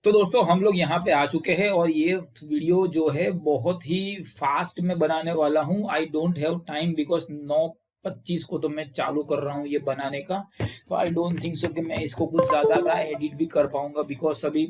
तो दोस्तों हम लोग यहाँ पे आ चुके हैं और ये वीडियो जो है बहुत ही फास्ट में बनाने वाला हूँ। I don't have time because 9:25 को तो मैं चालू कर रहा हूँ ये बनाने का। तो आई डोंट थिंक सो कि मैं इसको कुछ ज़्यादा का एडिट भी कर पाऊंगा बिकॉज अभी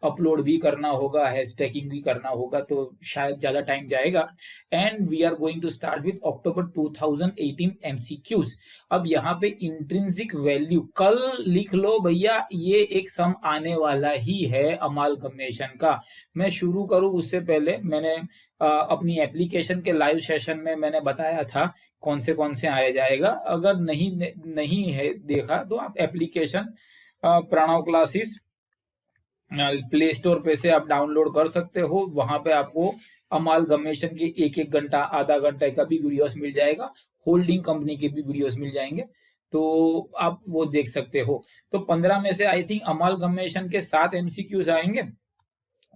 अपलोड भी करना होगा, हैशटैगिंग भी करना होगा, तो शायद ज़्यादा टाइम जाएगा। And we are going to start with October 2018 MCQs। अब यहाँ पे इंट्रिंसिक वैल्यू कल लिख लो भैया, ये एक सम आने वाला ही है अमालगमेशन का। मैं शुरू करूं उससे पहले मैंने अपनी एप्लीकेशन के लाइव सेशन में मैंने बताया था कौन से आया जाएगा। अगर नहीं है देखा तो आप application Pranav classes play store पे से आप डाउनलोड कर सकते हो। वहां पे आपको अमालगमेशन के एक एक घंटा आधा घंटे का भी वीडियोस मिल जाएगा, होल्डिंग कंपनी के भी वीडियोस मिल जाएंगे, तो आप वो देख सकते हो। तो 15 में से आई थिंक अमालगमेशन के 7 MCQs आएंगे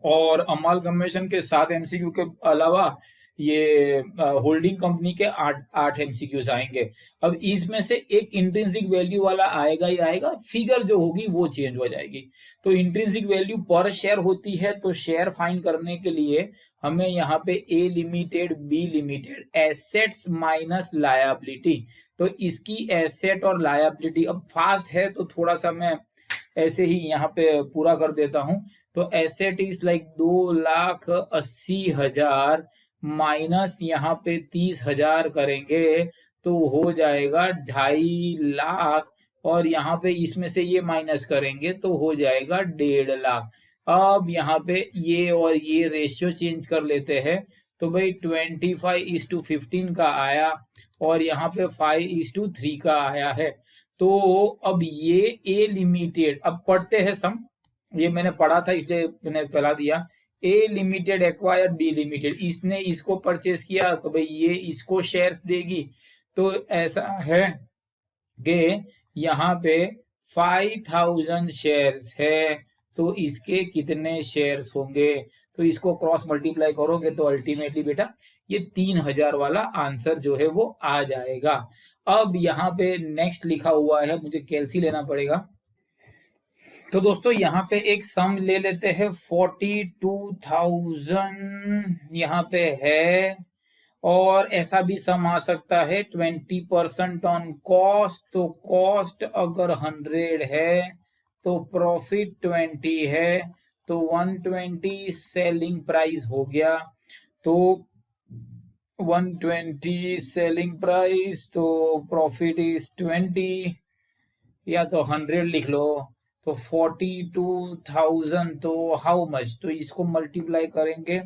और अमालगमेशन के 7 MCQ के अलावा ये होल्डिंग कंपनी के 8 MCQs आएंगे। अब इसमें से एक इंट्रिंसिक वैल्यू वाला आएगा ही आएगा, फिगर जो होगी वो चेंज हो जाएगी। तो इंट्रिंसिक वैल्यू पर शेयर होती है, तो शेयर फाइंड करने के लिए हमें यहाँ पे A limited B limited assets minus liability, तो इसकी एसेट और लायबिलिटी अब फास्ट है तो थोड़ा सा मैं ऐसे ही यहाँ पे पूरा कर देता हूँ। तो एसेट इज लाइक 2,80,000 माइनस यहाँ पे 30,000 करेंगे तो हो जाएगा 2.5 लाख, और यहाँ पे इसमें से ये माइनस करेंगे तो हो जाएगा 1.5 लाख। अब यहाँ पे ये और ये रेशियो चेंज कर लेते हैं, तो भाई 25:15 का आया और यहाँ पे 5:3 का आया है। तो अब ये ए लिमिटेड, अब पढ़ते हैं सम, ये मैंने पढ़ा था इसलिए मैंने पहला दिया। ए लिमिटेड एक्वायर्ड बी लिमिटेड, इसने इसको परचेस किया तो भाई ये इसको शेयर्स देगी। तो ऐसा है कि यहाँ पे 5,000 शेयर्स है, तो इसके कितने शेयर्स होंगे, तो इसको क्रॉस मल्टीप्लाई करोगे तो अल्टीमेटली बेटा ये 3,000 वाला आंसर जो है वो आ जाएगा। अब यहाँ पे नेक्स्ट लिखा हुआ है, मुझे कैलसी लेना पड़ेगा। तो दोस्तों यहाँ पे एक सम ले लेते हैं, 42,000 यहाँ पे है, और ऐसा भी सम आ सकता है 20% ऑन कॉस्ट। तो कॉस्ट अगर 100 है तो प्रॉफिट 20 है, तो 120 सेलिंग प्राइस हो गया। तो 120 सेलिंग प्राइस, तो प्रॉफिट इज 20, या तो 100 लिख लो। तो 42,000 तो हाउ मच, तो इसको मल्टीप्लाई करेंगे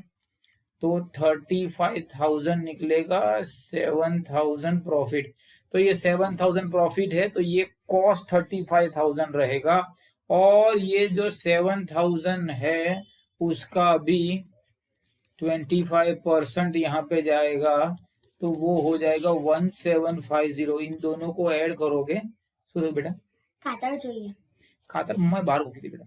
तो 35,000 निकलेगा, 7,000 प्रॉफिट। तो ये 7,000 प्रॉफिट है, तो ये कॉस्ट 35,000 रहेगा, और ये जो 7,000 है उसका भी 25% यहाँ पे जाएगा, तो वो हो जाएगा 1750। इन दोनों को ऐड करोगे तो बेटा खातर જોઈએ खातर मैं बाहर होगी थी बेटा,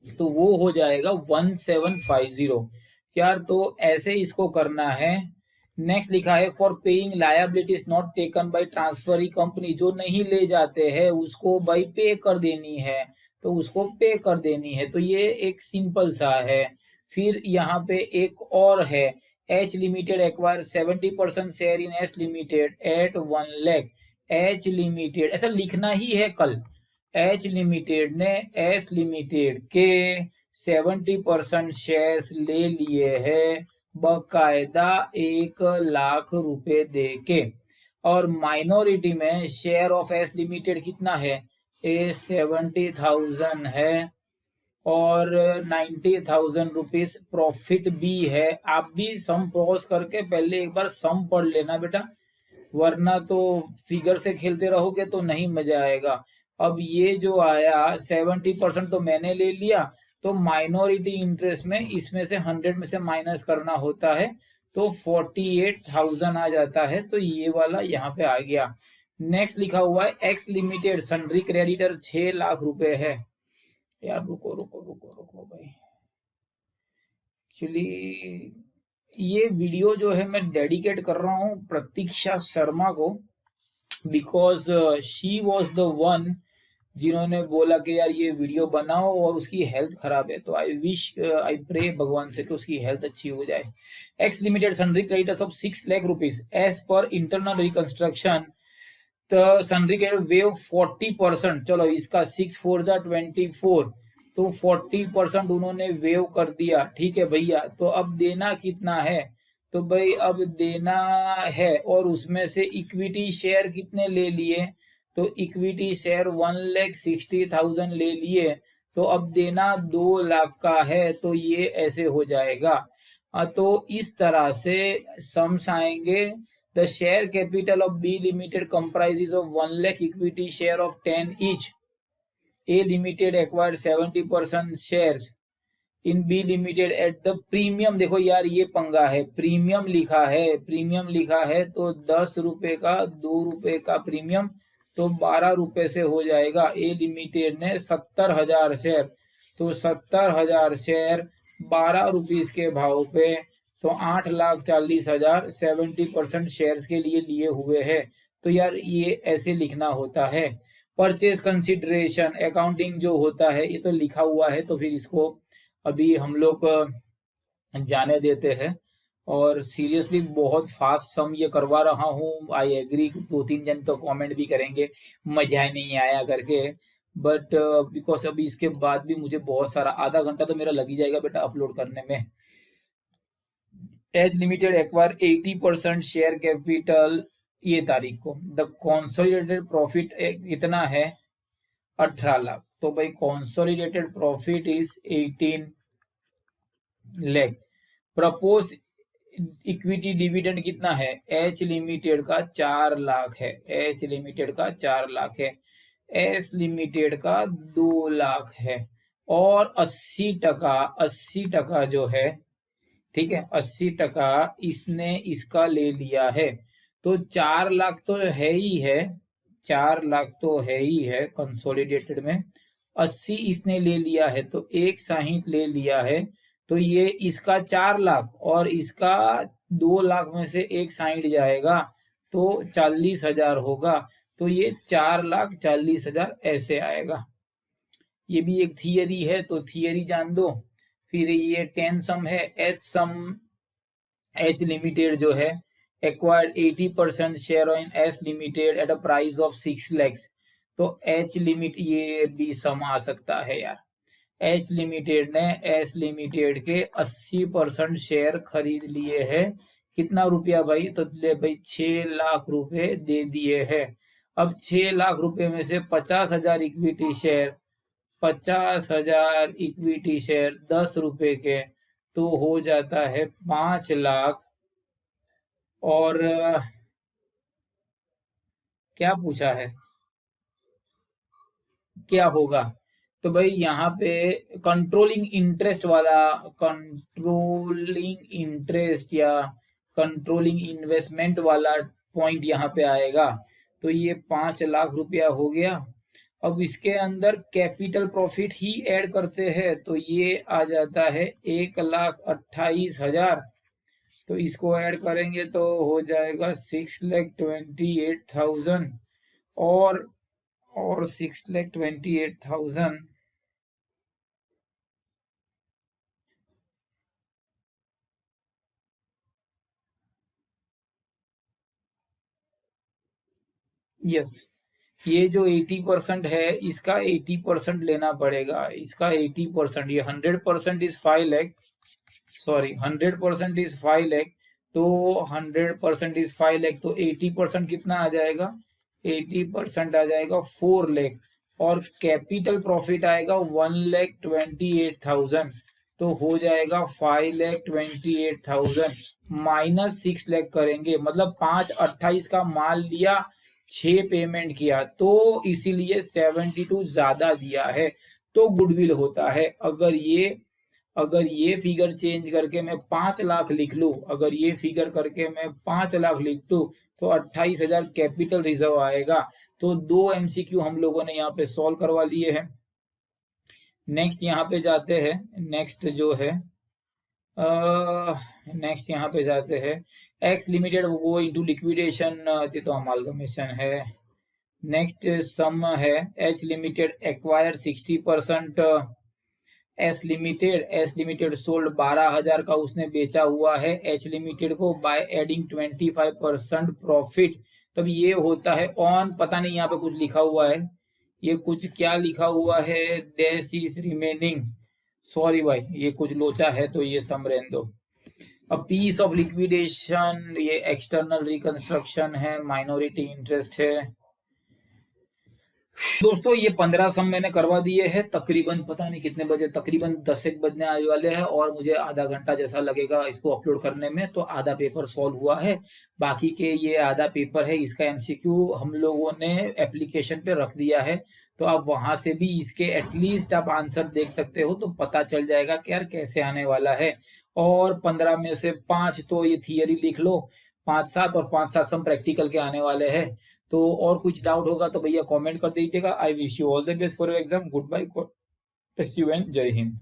तो वो हो जाएगा 1750 यार। तो ऐसे इसको करना है। नेक्स्ट लिखा है for paying liabilities not taken by transferee company, जो नहीं ले जाते हैं उसको भाई पे कर देनी है, तो उसको पे कर देनी है, तो ये एक सिंपल सा है। फिर यहाँ पे एक और है, H limited acquire 70% share in S limited at 1 lakh. H limited ऐसा लिखना ही है कल, एच लिमिटेड ने एस लिमिटेड के 70% शेयर्स ले लिए हैं बकायदा 1 लाख रुपए दे के, और माइनॉरिटी में शेयर ऑफ एस लिमिटेड कितना है, ए 70,000 है, और 90,000 रुपीज प्रॉफिट भी है। आप भी सम पॉज करके पहले एक बार सम पढ़ लेना बेटा, वरना तो फिगर से खेलते रहोगे तो नहीं मजा आएगा। अब ये जो आया 70% तो मैंने ले लिया, तो माइनॉरिटी इंटरेस्ट में इसमें से 100 में से माइनस करना होता है, तो 48,000 आ जाता है, तो ये वाला यहाँ पे आ गया। नेक्स्ट लिखा हुआ है x limited sundry creditor 6 lakh रुपए है। यार रुको रुको रुको रुको भाई, एक्चुअली ये वीडियो जो है मैं डेडिकेट कर रहा हूँ प्रतीक्षा शर्मा को, because she was the one जिन्होंने बोला कि यार ये वीडियो बनाओ और उसकी हेल्थ खराब है, तो आई प्रे भगवान से कि उसकी हेल्थ अच्छी हो जाए। X limited sundry creditors of 6 lakh rupees as per internal reconstruction. तो सनरी क्रेडिट वेव 40%, चलो इसका 6 4 जा 24, तो 40% उन्होंने वेव कर दिया। ठीक है भैया, तो अब देना कितना है? तो भाई अब देना है, और उसमें से इक्विटी शेयर कितने ले लिए? तो इक्विटी शेयर 1,60,000 ले लिए, तो अब देना 2 लाख का है, तो ये ऐसे हो जाएगा। तो इस तरह से सम्स आएंगे। The share capital of B limited comprises of 1 lakh equity share of 10 each. A limited acquired 70% shares in B limited at the premium. देखो यार ये पंगा है, प्रीमियम लिखा है, प्रीमियम लिखा है, तो 10 रुपए का 2 रुपए का प्रीमियम, तो 12 रुपए से हो जाएगा। ए लिमिटेड ने 70,000 शेयर, तो 70,000 शेयर 12 रुपीज के भाव पे, तो 8,40,000 70% शेयर्स के लिए लिए हुए है। तो यार ये ऐसे लिखना होता है। परचेज कंसिडरेशन अकाउंटिंग जो होता है ये तो लिखा हुआ है, तो फिर इसको अभी हम लोग जाने देते हैं। और सीरियसली बहुत फास्ट सम ये करवा रहा हूँ, आई एग्री। 2-3 जन तो कमेंट भी करेंगे मजा ही नहीं आया करके, बट बिकॉज अभी इसके बाद भी मुझे बहुत सारा, आधा घंटा तो मेरा लग ही जाएगा बेटा अपलोड करने में। H limited acquire 80% share capital ये तारीख को। द कॉन्सोलिडेटेड प्रॉफिट कितना है? 18 लाख। तो भाई consolidated profit is 18 lakh. Propose equity dividend कितना है? एच लिमिटेड का 4 लाख है, एच लिमिटेड का 4 लाख है, एस लिमिटेड का 2 लाख है, और 80% जो है, ठीक है, 80% इसने इसका ले लिया है, तो 4 लाख तो है ही है, 4 लाख तो है ही है कंसोलिडेटेड में। 80 इसने ले लिया है, तो 160 ले लिया है, तो ये इसका 4 लाख और इसका 2 लाख में से 160 जाएगा, तो 40,000 होगा, तो ये 4,40,000 ऐसे आएगा। ये भी एक थियरी है, तो थियरी जान दो। फिर ये 10 सम है, एच सम, एच लिमिटेड जो है acquired 80% share in S limited at a price of 6 lakhs। तो एच लिमिट, ये भी सम आ सकता है यार। एच लिमिटेड ने एस लिमिटेड के 80% शेयर खरीद लिए हैं। कितना रुपया भाई? तो ले भाई 6 लाख रुपए दे दिए हैं। अब 6 लाख रुपए में से 50,000 इक्विटी शेयर, 50,000 इक्विटी शेयर 10 रुपए के, तो हो जाता है 5 लाख। और क्या पूछा है, क्या होगा? तो भाई यहाँ पे कंट्रोलिंग इंटरेस्ट वाला, कंट्रोलिंग इंटरेस्ट या कंट्रोलिंग इन्वेस्टमेंट वाला पॉइंट यहाँ पे आएगा। तो ये 5 लाख रुपया हो गया। अब इसके अंदर कैपिटल प्रॉफिट ही ऐड करते हैं, तो ये आ जाता है 1,28,000। तो इसको ऐड करेंगे तो हो जाएगा 6,28,000, और 6,28,000 यस। ये जो 80% है, इसका 80% लेना पड़ेगा, इसका 80%। ये 100% is 5 lakh, sorry 100% is 5 lakh, तो 100% इज 5 लाख, तो 80% कितना आ जाएगा? 80% आ जाएगा 4 लाख, और कैपिटल प्रॉफिट आएगा 1,28,000, तो हो जाएगा 5,28,000 माइनस 6 लाख करेंगे, मतलब 5,28 का माल लिया, 6 पेमेंट किया, तो इसीलिए 72 ज्यादा दिया है, तो गुडविल होता है। अगर ये फिगर चेंज करके मैं 5 लाख लिख लूं, अगर ये फिगर करके मैं 5 लाख लिख दूं, तो 28,000 कैपिटल रिजर्व आएगा। तो 2 MCQ हम लोगों ने यहाँ पे सॉल्व करवा लिए हैं। नेक्स्ट यहाँ पे जाते हैं, नेक्स्ट जो है नेक्स्ट यहाँ पे जाते हैं, एक्स लिमिटेड वो इनटू लिक्विडेशन, ये तो अमालगमेशन है, नेक्स्ट सम है H limited acquire 60%, S limited sold 12,000 का उसने बेचा हुआ है एच लिमिटेड को बाय एडिंग 25% प्रॉफिट। तब ये होता है ऑन, पता नहीं यहाँ पे कुछ लिखा हुआ है, ये कुछ क्या लिखा हुआ है, डैश इज रिमेनिंग, सॉरी भाई ये कुछ लोचा है तो ये सम रहने दो। अ पीस ऑफ लिक्विडेशन, ये एक्सटर्नल रिकंस्ट्रक्शन है, माइनॉरिटी इंटरेस्ट है। दोस्तों ये 15 सम मैंने करवा दिए हैं, तकरीबन पता नहीं कितने बजे, तकरीबन 10 एक बजने आने वाले हैं और मुझे आधा घंटा जैसा लगेगा इसको अपलोड करने में। तो आधा पेपर सॉल्व हुआ है, बाकी के ये आधा पेपर है, इसका एमसीक्यू हम लोगों ने एप्लीकेशन पे रख दिया है, तो आप वहां से भी इसके एटलीस्ट आप आंसर देख सकते हो, तो पता चल जाएगा कि यार कैसे आने वाला है। और 15 में से 5 तो ये थियरी लिख लो, 5-7 और 5-7 सम प्रैक्टिकल के आने वाले हैं। तो और कुछ डाउट होगा तो भैया कमेंट कर दीजिएगा। I wish you all the best for your exam. Good bye, God bless you and जय हिंद।